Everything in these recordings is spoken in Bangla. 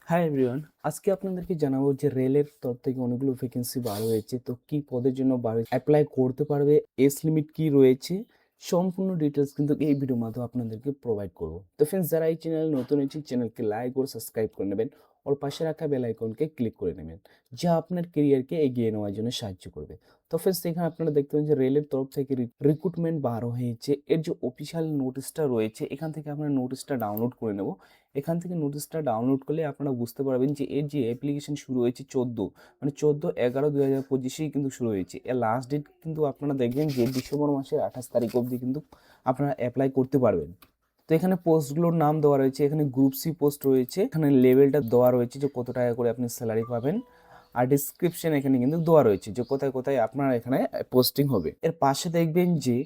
হাই এভরিওয়ান, আজকে আপনাদেরকে জানাবো যে রেলের তরফ থেকে অনেকগুলো ভ্যাকেন্সি বার হয়েছে। তো কি পদের জন্য বার হয়েছে, অ্যাপ্লাই করতে পারবে, এজ লিমিট কি রয়েছে, সম্পূর্ণ ডিটেলস কিন্তু এই ভিডিওর মাধ্যমে আপনাদেরকে প্রোভাইড করবো। তো ফ্রেন্ডস, যারা এই চ্যানেল নতুন হয়েছে চ্যানেলকে লাইক ও সাবস্ক্রাইব করে নেবেন, ওর পাশে রাখা বেল আইকনকে ক্লিক করে নেবেন, যা আপনার কেরিয়ারকে এগিয়ে নেওয়ার জন্য সাহায্য করবে। তো ফ্রেন্ডস, এখানে আপনারা দেখতে পাবেন যে রেলের তরফ থেকে রিক্রুটমেন্ট বার হয়েছে। এর যে অফিসিয়াল নোটিশটা রয়েছে, এখান থেকে আমরা নোটিশটা ডাউনলোড করে নেব। এখান থেকে নোটিশটা ডাউনলোড করলে আপনারা বুঝতে পারবেন যে এর যে অ্যাপ্লিকেশন শুরু হয়েছে 14/11/2025 কিন্তু শুরু হয়েছে। এর লাস্ট ডেট কিন্তু আপনারা দেখবেন যে ডিসেম্বর মাসের 28 তারিখ অবধি কিন্তু আপনারা অ্যাপ্লাই করতে পারবেন। তো এখানে পোস্টগুলোর নাম দেওয়া রয়েছে, এখানে গ্রুপ সি পোস্ট রয়েছে, এখানে লেভেলটা দেওয়া রয়েছে যে কত টাকা করে আপনি স্যালারি পাবেন, আর ডিসক্রিপশন এখানে কিন্তু দেওয়া রয়েছে যে কোথায় কোথায় আপনার এখানে পোস্টিং হবে। এর পাশে দেখবেন যে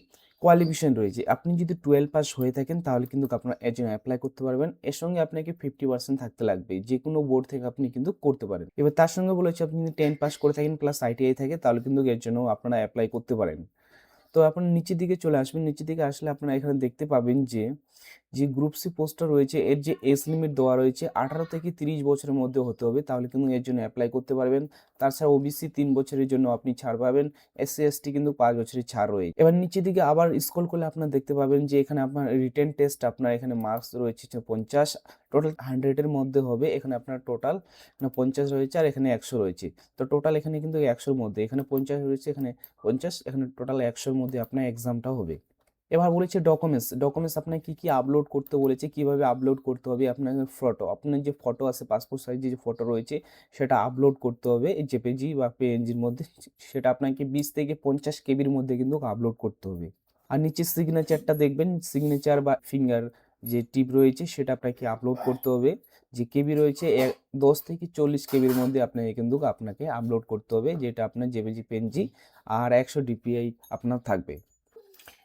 কোয়ালিফিকেশন রয়েছে, আপনি যদি 12 পাস হয়ে থাকেন তাহলে কিন্তু আপনারা এর জন্য অ্যাপ্লাই করতে পারবেন। এর সঙ্গে আপনাকে 50% থাকতে লাগবে, যে কোনো বোর্ড থেকে আপনি কিন্তু করতে পারেন। এবার তার সঙ্গে বলেছে আপনি যদি 10 পাস করে থাকেন প্লাস আইটিআই থাকে তাহলে কিন্তু এর জন্য আপনারা অ্যাপ্লাই করতে পারেন। তো আপনার নিচের দিকে চলে আসবেন, নিচের দিকে আসলে আপনারা এখানে দেখতে পাবেন যে যে গ্রুপ সি পোস্টটা রয়েছে এর যে এজ লিমিট দেওয়া রয়েছে 18 থেকে 30 বছরের মধ্যে হতে হবে, তাহলে কিন্তু এর জন্য অ্যাপ্লাই করতে পারবেন। তাছাড়া ওবিসি 3 বছরের জন্য আপনি ছাড় পাবেন, এসসি এসটি কিন্তু 5 বছরের ছাড় রয়েছে। এবার নিচের দিকে আবার স্ক্রল করলে আপনারা দেখতে পাবেন যে এখানে আপনার রিটেন টেস্ট, আপনার এখানে মার্কস রয়েছে 50, টোটাল 100-এর মধ্যে হবে। এখানে আপনার টোটাল 50 রয়েছে আর এখানে 100 রয়েছে। তো টোটাল এখানে কিন্তু 100-এর মধ্যে, এখানে 50 রয়েছে, এখানে 50, এখানে টোটাল 100-এর মধ্যে আপনার এক্সামটা হবে। এবার বলেছে ডকুমেন্টস, ডকুমেন্টস আপনাকে কি কি আপলোড করতে বলেছে, কিভাবে আপলোড করতে হবে। আপনার ফটো, আপনার যে ফটো আছে পাসপোর্ট সাইজে যে ফটো রয়েছে সেটা আপলোড করতে হবে এই জেপিজি বা পিএনজির মধ্যে। সেটা আপনাকে 20 থেকে 50 কেবির মধ্যে কিন্তু আপলোড করতে হবে। আর নিচে সিগনেচারটা দেখবেন, সিগনেচার বা ফিঙ্গার যে টিপ রয়েছে সেটা আপনাকে আপলোড করতে হবে। যে কেবি রয়েছে 10 থেকে 40 কেবির মধ্যে আপনাকে কিন্তু আপনাকে আপলোড করতে হবে, যেটা আপনার জেপিজি পিএনজি আর 100 DPI আপনার থাকবে।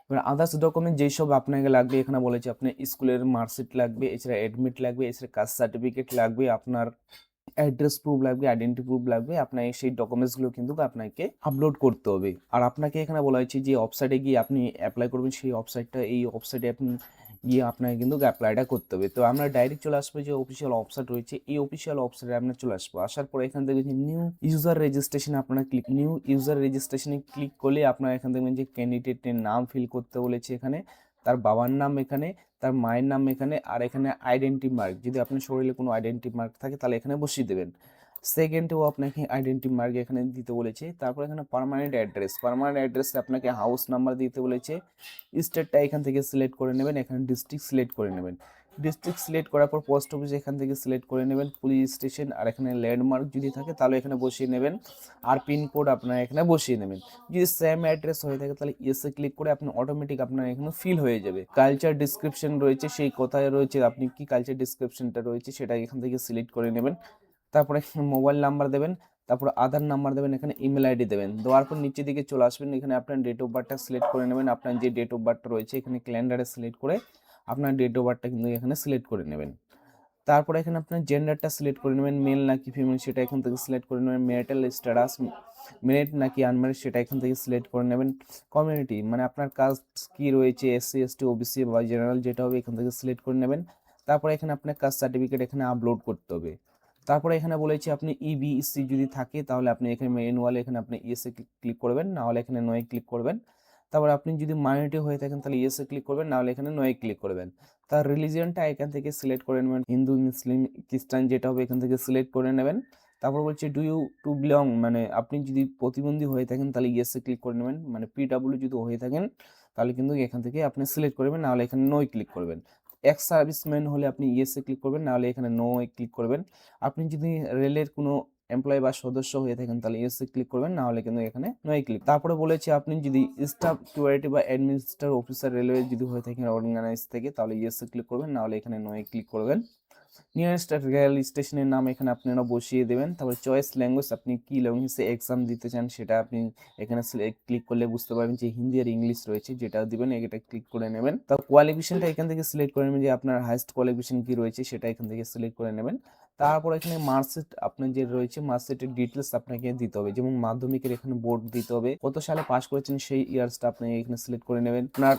এবার আদার্স ডকুমেন্ট যেসব আপনাকে লাগবে, এখানে বলেছে আপনার স্কুলের মার্কশিট লাগবে, এছাড়া অ্যাডমিট লাগবে, এছাড়া কাস্ট সার্টিফিকেট লাগবে, আপনার অ্যাড্রেস প্রুফ লাগবে, আইডেন্টি প্রুফ লাগবে। আপনার সেই ডকুমেন্টসগুলো কিন্তু আপনাকে আপলোড করতে হবে। আর আপনাকে এখানে বলা হয়েছে যে ওয়েবসাইটে গিয়ে আপনি অ্যাপ্লাই করবেন, সেই ওয়েবসাইটটা, এই ওয়েবসাইটে আপনি গিয়ে আপনাকে কিন্তু অ্যাপ্লাইটা করতে হবে। তো আমরা ডাইরেক্ট চলে আসবো যে অফিসিয়াল ওয়েবসাইট রয়েছে, এই অফিসিয়াল ওয়েবসাইটে আমরা চলে আসবো। আসার পরে এখান থেকে যে নিউ ইউজার রেজিস্ট্রেশনে ক্লিক করলে আপনারা এখান থেকে যে ক্যান্ডিডেটের নাম ফিল করতে বলেছে, এখানে তার বাবার নাম, এখানে তার মায়ের নাম, এখানে আর এখানে আইডেন্টি মার্ক, যদি আপনার শরীরে কোনো আইডেন্টি মার্ক থাকে তাহলে এখানে বসিয়ে দেবেন। সেকেন্ডেও আপনাকে আইডেন্টি মার্ক এখানে দিতে বলেছে। তারপর এখানে পার্মানেন্ট অ্যাড্রেসে আপনাকে হাউস নাম্বার দিতে বলেছে। স্টেটটা এখান থেকে সিলেক্ট করে নেবেন, এখানে ডিস্ট্রিক্ট সিলেক্ট করে নেবেন। ডিস্ট্রিক্ট সিলেক্ট করার পর পোস্ট অফিস এখান থেকে সিলেক্ট করে নেবেন, পুলিশ স্টেশন আর এখানে ল্যান্ডমার্ক যদি থাকে তাহলে এখানে বসিয়ে নেবেন, আর পিনকোড আপনার এখানে বসিয়ে নেবেন। যদি সেম অ্যাড্রেস হয়ে থাকে তাহলে ইয়েসে ক্লিক করে আপনি অটোমেটিক আপনার এখানে ফিল হয়ে যাবে। কালচার ডিসক্রিপশন রয়েছে, সেই কোথায় রয়েছে আপনি কি কালচার ডিসক্রিপশনটা রয়েছে সেটা এখান থেকে সিলেক্ট করে নেবেন। তারপরে মোবাইল নাম্বার দেবেন, তারপর আধার নাম্বার দেবেন, এখানে ইমেল আইডি দেবেন। দেওয়ার পর নিচের দিকে চলে আসবেন, এখানে আপনার ডেট অফ বার্থটা সিলেক্ট করে নেবেন। আপনার যে ডেট অফ বার্থটা রয়েছে এখানে ক্যালেন্ডারে সিলেক্ট করে আপনার ডেট অফ বার্থটা কিন্তু এখানে সিলেক্ট করে নেবেন। তারপরে এখানে আপনার জেন্ডারটা সিলেক্ট করে নেবেন, মেল নাকি ফিমেল সেটা এখান থেকে সিলেক্ট করে নেবেন। ম্যারিটাল স্ট্যাটাস, ম্যারিড নাকি আনম্যারিড সেটা এখান থেকে সিলেক্ট করে নেবেন। কমিউনিটি মানে আপনার কাস্ট কি রয়েছে, এসসি এসটি ওবিসি বা জেনারেল যেটা হবে এখান থেকে সিলেক্ট করে নেবেন। তারপরে এখানে আপনার কাস্ট সার্টিফিকেট এখানে আপলোড করতে হবে। তারপরে এখানে বলেছি আপনি ইবিসি যদি থাকে তাহলে আপনি এখানে ম্যানুয়ালি এখানে আপনি ইয়েসে ক্লিক করবেন, না হলে এখানে নয় ক্লিক করবেন। তারপর আপনি যদি মাইনরিটি হয়ে থাকেন তাহলে ইয়েসে ক্লিক করবেন, না হলে এখানে নয় ক্লিক করবেন। তার রিলিজিয়নটা এখান থেকে সিলেক্ট করে নেবেন, হিন্দু মুসলিম খ্রিস্টান যেটা হবে এখান থেকে সিলেক্ট করে নেবেন। তারপর বলছে ডু ইউ টু বিলং, মানে আপনি যদি প্রতিবন্ধী হয়ে থাকেন তাহলে ইয়েসে ক্লিক করে নেবেন, মানে পিডাব্লিউ যদি হয়ে থাকেন তাহলে কিন্তু এখান থেকে আপনি সিলেক্ট করবেন, না হলে এখানে নয় ক্লিক করবেন। এক্স সার্ভিসম্যান হলে আপনি ইয়েসে ক্লিক করবেন, না হলে এখানে নো ক্লিক করবেন। আপনি যদি রেলের কোনো এমপ্লয় বা সদস্য হয়ে থাকেন তাহলে ইয়েসে ক্লিক করবেন, না হলে কিন্তু এখানে নয় ক্লিক। তারপরে বলেছে আপনি যদি স্টাফ কিউআরটি বা অ্যাডমিনিস্ট্রেটর অফিসার রেলওয়ে যদি হয়ে থাকেন অর্গানাইজ থেকে তাহলে ইয়েসে ক্লিক করবেন, না হলে এখানে নয় ক্লিক করবেন। নিয়ারেস্ট রেল স্টেশনের নাম এখানে আপনারা বসিয়ে দেবেন। তারপরে চয়েস ল্যাঙ্গুয়েজ, আপনি কি ল্যাঙ্গুয়েজে এক্সাম দিতে চান সেটা আপনি এখানে ক্লিক করলে বুঝতে পারবেন যে হিন্দি আর ইংলিশ রয়েছে, যেটা দিবেন এটা ক্লিক করে নেবেন। তার কোয়ালিফিকেশনটা এখান থেকে সিলেক্ট করে নেবেন, যে আপনার হাইস্ট কোয়ালিফিকেশন কি রয়েছে সেটা এখান থেকে সিলেক্ট করে নেবেন। তারপর এখানে মার্কশিট আপনার যে রয়েছে মার্কশিটের ডিটেলস আপনাকে দিতে হবে, যেমন মাধ্যমিকের এখানে বোর্ড দিতে হবে, কত সালে পাস করেছেন সেই ইয়ার্সটা আপনি এখানে সিলেক্ট করে নেবেন। আপনার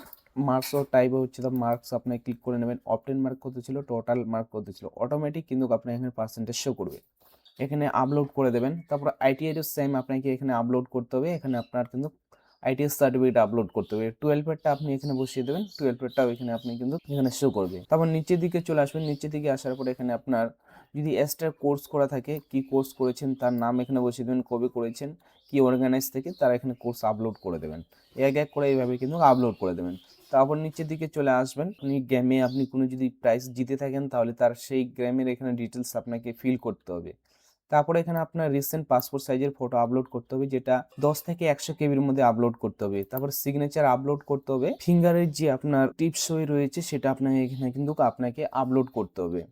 মার্কস ও টাইপে হচ্ছে তো মার্কস আপনি ক্লিক করে নেবেন। অপটেন মার্ক কত ছিল, টোটাল মার্ক কত ছিল, অটোমেটিক কিন্তু আপনার এখানে পার্সেন্টেজ শো করবে। এখানে আপলোড করে দেবেন। তারপর আইটিআইয়ের সেম আপনাকে এখানে আপলোড করতে হবে। এখানে আপনার কিন্তু আইটিএস সার্টিফিকেট আপলোড করতে হবে। 12-এরটা আপনি এখানে বসিয়ে দেবেন, 12-এরটাও এখানে আপনি কিন্তু এখানে শো করবে। তারপর নিচের দিকে চলে আসবেন। নিচের দিকে আসার পরে এখানে আপনার যদি এক্সট্রা কোর্স করা থাকে, কি কোর্স করেছেন তার নাম এখানে বসিয়ে দেবেন, কবে করেছেন, কি অর্গানাইজ থেকে তারা এখানে কোর্স আপলোড করে দেবেন। এক এক করে এইভাবে কিন্তু আপলোড করে দেবেন। তারপর নিচের দিকে চলে আসবেন। আপনি গেমে আপনি কোনো যদি প্রাইজ জিতে থাকেন তাহলে তার সেই গেমের এখানে ডিটেলস আপনাকে ফিল করতে হবে। তারপরে এখানে আপনার রিসেন্ট পাসপোর্ট সাইজের ফটো আপলোড করতে হবে, যেটা 10 থেকে 100 কেবির মধ্যে আপলোড করতে হবে। তারপর সিগনেচার আপলোড করতে হবে। ফিঙ্গারের যে আপনার টিপসই রয়েছে সেটা আপনাকে এখানে কিন্তু আপনাকে আপলোড করতে হবে।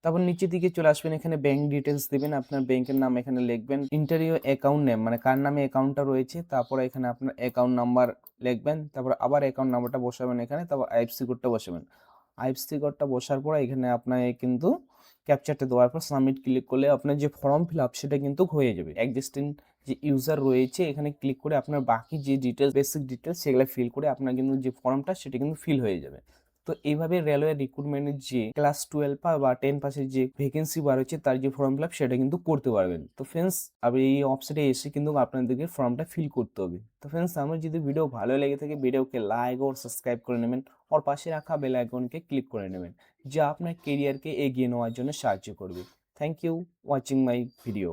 তারপর নিচের দিকে চলে আসবেন। এখানে ব্যাংক ডিটেলস দিবেন, আপনার ব্যাংকের নাম এখানে লিখবেন, ইন্টারিও অ্যাকাউন্ট নেম মানে কার নামে অ্যাকাউন্টটা রয়েছে, তারপরে এখানে আপনার অ্যাকাউন্ট নাম্বার লিখবেন, তারপর আবার অ্যাকাউন্ট নাম্বারটা বসাবেন এখানে, তারপর আইএফসি কোডটা বসাবেন। আইএফসি কোডটা বসার পর এখানে আপনাকে কিন্তু ক্যাপচারটা দেওয়ার পর সাবমিট ক্লিক করলে আপনার যে ফর্ম ফিল আপ সেটা কিন্তু হয়ে যাবে। এক্সিস্টিং যে ইউজার রয়েছে এখানে ক্লিক করে আপনার বাকি যে ডিটেলস, বেসিক ডিটেলস সেগুলো ফিল করে আপনার কিন্তু যে ফর্মটা সেটা কিন্তু ফিল হয়ে যাবে। তো এইভাবে রেলওয়ে রিক্রুটমেন্টের যে ক্লাস 12 বা 10 পাসের যে ভ্যাকেন্সি বার হচ্ছে তার যে ফর্ম ফিল আপ সেটা কিন্তু করতে পারবেন। তো ফ্রেন্ডস, আপনি এই অপশনে এসে কিন্তু আপনাদেরকে ফর্মটা ফিল করতে হবে। তো ফ্রেন্ডস, আমার যদি ভিডিও ভালো লেগে থাকে ভিডিওকে লাইক ও সাবস্ক্রাইব করে নেবেন, আর পাশে রাখা বেল আইকনকে ক্লিক করে নেবেন, যা আপনার কেরিয়ারকে এগিয়ে নেওয়ার জন্য সাহায্য করবে। Thank you watching my video.